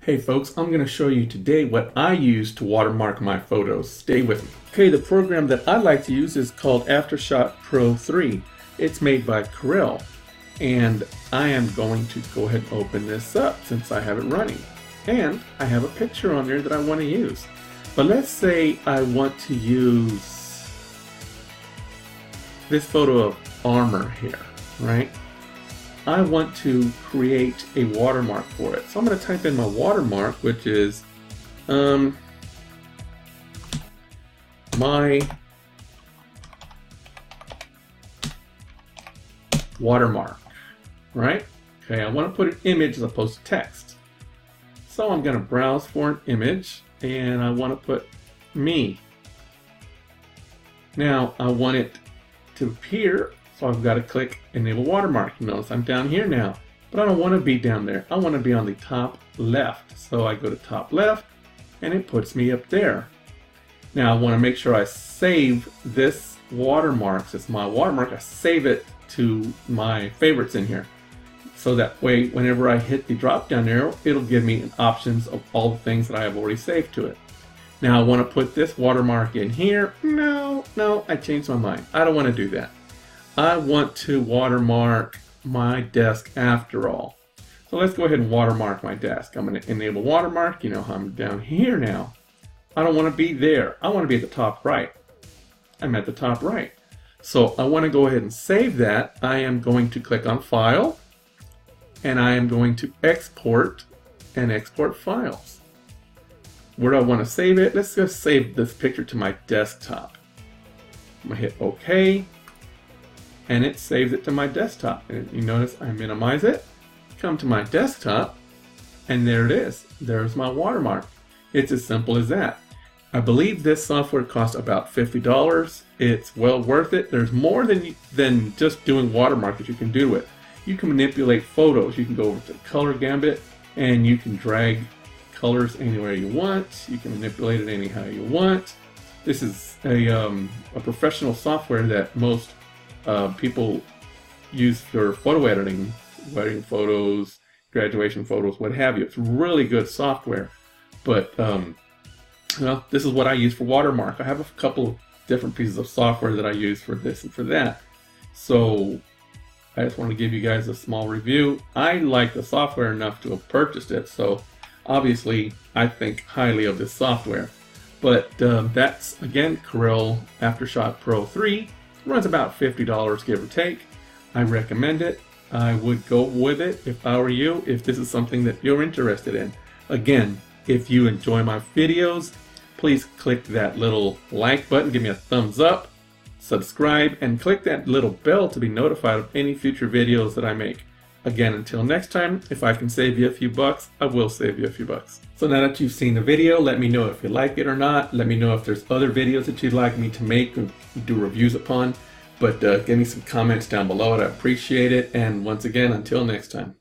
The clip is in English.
Hey folks, I'm going to show you today what I use to watermark my photos. Stay with me. Okay, the program that I like to use is called Aftershot Pro 3. It's made by Corel, and I am going to go ahead and open this up since I have it running. And I have a picture on there that I want to use. But let's say I want to use this photo of armor here, right? I want to create a watermark for it. So I'm going to type in my watermark, which is my watermark, right? Okay, I want to put an image as opposed to text. So I'm going to browse for an image and I want to put me. Now I want it to appear, so I've got to click Enable Watermark. Notice I'm down here now, but I don't want to be down there. I want to be on the top left. So I go to top left and it puts me up there. Now I want to make sure I save this watermark. It's my watermark. I save it to my favorites in here. So that way, whenever I hit the drop down arrow, it'll give me options of all the things that I have already saved to it. Now I want to put this watermark in here. No, I changed my mind. I don't want to do that. I want to watermark my desk after all. So let's go ahead and watermark my desk. I'm going to enable watermark. You know how I'm down here now. I don't want to be there. I want to be at the top right. I'm at the top right. So I want to go ahead and save that. I am going to click on File, and I am going to export and export files. Where do I want to save it? Let's just save this picture to my desktop. I'm going to hit OK. And it saves it to my desktop. And you notice I minimize it, come to my desktop, and there it is. There's my watermark. It's as simple as that. I believe this software costs about $50. It's well worth it. There's more than just doing watermark that you can do with it. You can manipulate photos. You can go over to the color gambit and you can drag colors anywhere you want. You can manipulate it anyhow you want. This is a professional software that most people use for photo editing, wedding photos, graduation photos, what have you. It's really good software, but well, this is what I use for watermark. I have a couple of different pieces of software that I use for this and for that. So I just want to give you guys a small review. I like the software enough to have purchased it, so obviously I think highly of this software. But that's, again, Corel Aftershot Pro 3. Runs about $50, give or take. I recommend it. I would go with it if I were you, if this is something that you're interested in. Again, if you enjoy my videos, please click that little like button, give me a thumbs up, subscribe, and click that little bell to be notified of any future videos that I make. Again, until next time, if I can save you a few bucks, I will save you a few bucks. So now that you've seen the video, let me know if you like it or not. Let me know if there's other videos that you'd like me to make or do reviews upon. But give me some comments down below. I'd appreciate it. And once again, until next time.